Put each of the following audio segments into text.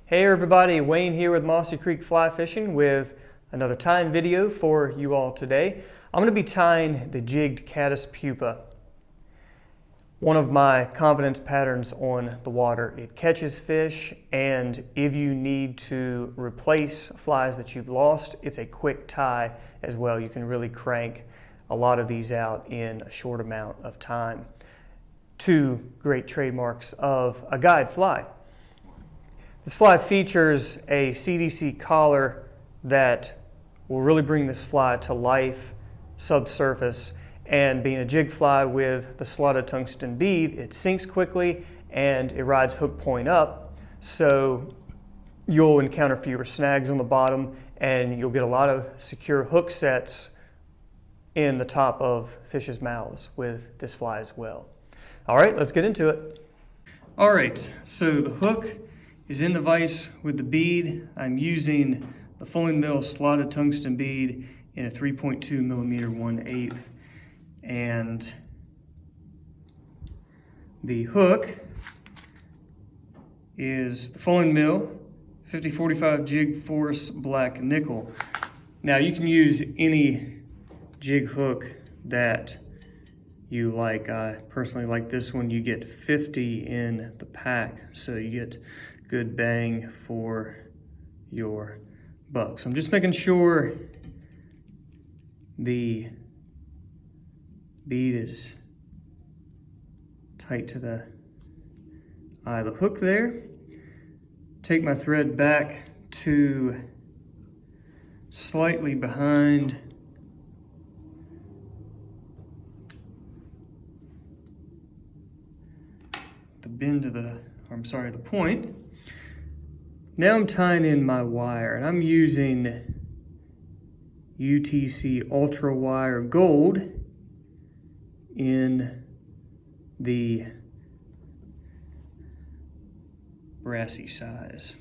Hey everybody, Wayne here with Mossy Creek Fly Fishing with another tying video for you all today. I'm going to be tying the Jigged Caddis Pupa. One of my confidence patterns on the water. It catches fish, and if you need to replace flies that you've lost, it's a quick tie as well. You can really crank a lot of these out in a short amount of time. Two great trademarks of a guide fly. This fly features a CDC collar that will really bring this fly to life subsurface, and being a jig fly with the slotted tungsten bead, it sinks quickly and it rides hook point up, so you'll encounter fewer snags on the bottom and you'll get a lot of secure hook sets in the top of fish's mouths with this fly as well. All right, let's get into it. All right, so the hook is in the vise with the bead. I'm using the fulling mill slotted tungsten bead in a 3.2 millimeter 1/8, and the hook is the fulling mill 5045 jig force black nickel. Now you can use any jig hook that you like. I personally like this one. You get 50 in the pack, so you get good bang for your buck. So I'm just making sure the bead is tight to the eye of the hook there. Take my thread back to slightly behind the bend of the, the point. Now I'm tying in my wire, and I'm using UTC Ultra Wire Gold in the brassy size.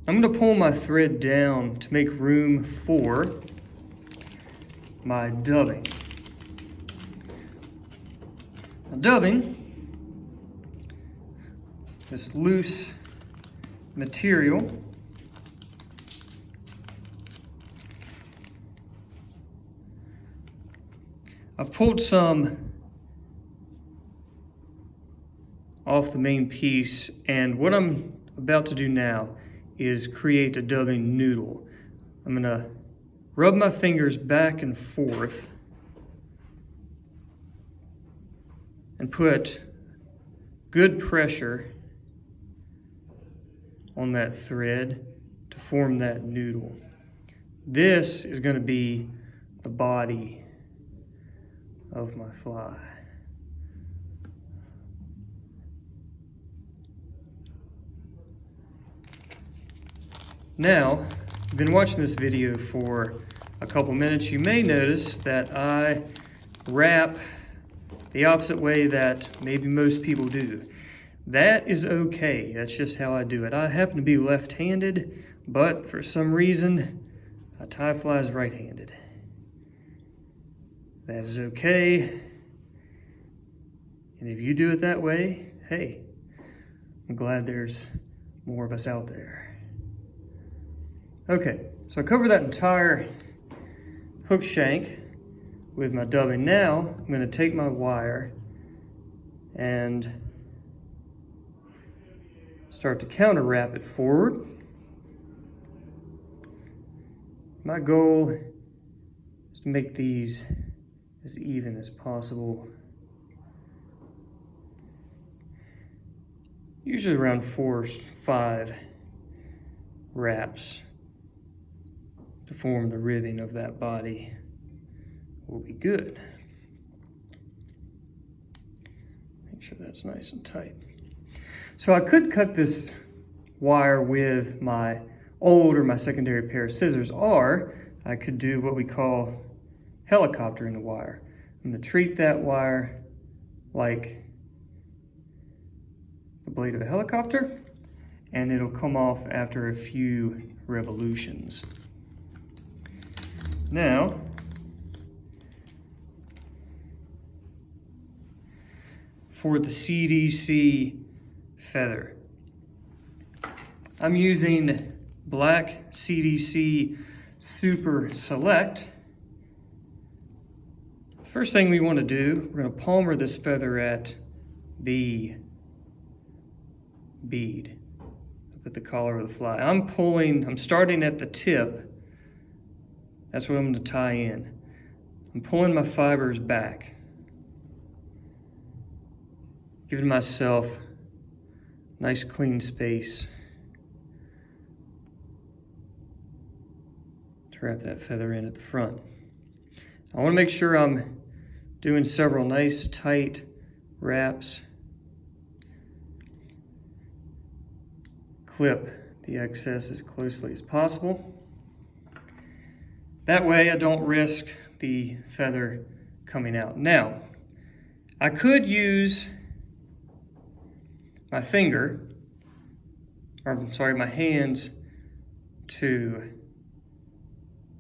I'm going to pull my thread down to make room for my dubbing. Now, dubbing, this loose material, I've pulled some off the main piece, and what I'm about to do now is create a dubbing noodle. I'm gonna rub my fingers back and forth and put good pressure on that thread to form that noodle. This is going to be the body of my fly. Now, if you've been watching this video for a couple minutes, you may notice that I wrap the opposite way that maybe most people do. That is okay, that's just how I do it. I happen to be left-handed, but for some reason, I tie flies right-handed. That is okay. And if you do it that way, hey, I'm glad there's more of us out there. Okay, so I cover that entire hook shank with my dubbing. Now, I'm going to take my wire and start to counter wrap it forward. My goal is to make these as even as possible. Usually around 4 or 5 wraps to form the ribbing of that body will be good. Make sure that's nice and tight. So I could cut this wire with my old or my secondary pair of scissors, or I could do what we call helicoptering the wire. I'm going to treat that wire like the blade of a helicopter, and it'll come off after a few revolutions. Now, for the CDC feather. I'm using black CDC Super Select. First thing we want to do, we're going to palmer this feather at the bead up at the collar of the fly. I'm starting at the tip. That's what I'm going to tie in. I'm pulling my fibers back, giving myself nice clean space to wrap that feather in at the front. I want to make sure I'm doing several nice tight wraps. Clip the excess as closely as possible. That way I don't risk the feather coming out. Now, I could use my my hands to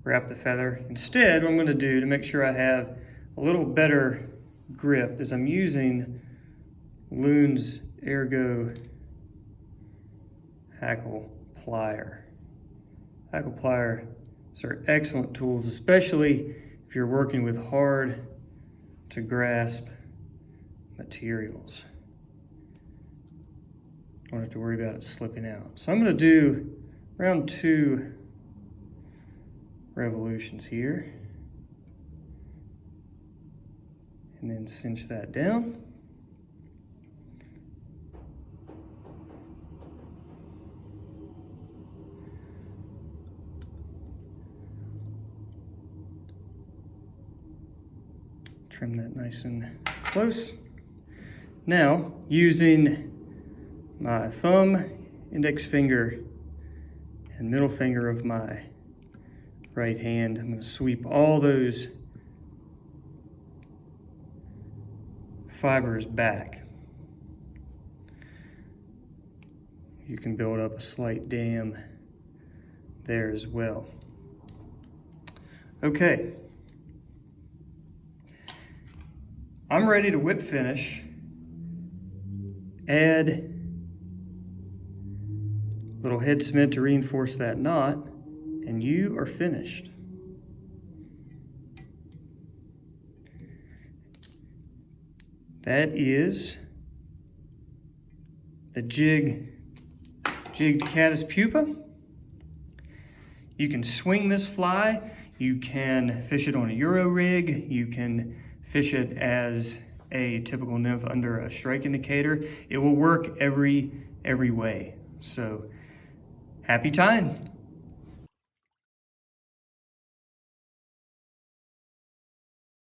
wrap the feather. Instead, what I'm going to do to make sure I have a little better grip is I'm using Loon's Ergo hackle plier. Hackle pliers are excellent tools, especially if you're working with hard to grasp materials. Don't have to worry about it slipping out. So I'm going to do around 2 revolutions here, and then cinch that down. Trim that nice and close. Now, using my thumb, index finger, and middle finger of my right hand, I'm going to sweep all those fibers back. You can build up a slight dam there as well. Okay. I'm ready to whip finish. Add a little head cement to reinforce that knot, and you are finished. That is the Jigged Caddis Pupa. You can swing this fly, you can fish it on a Euro rig, you can fish it as a typical nymph under a strike indicator. It will work every way. So happy tying.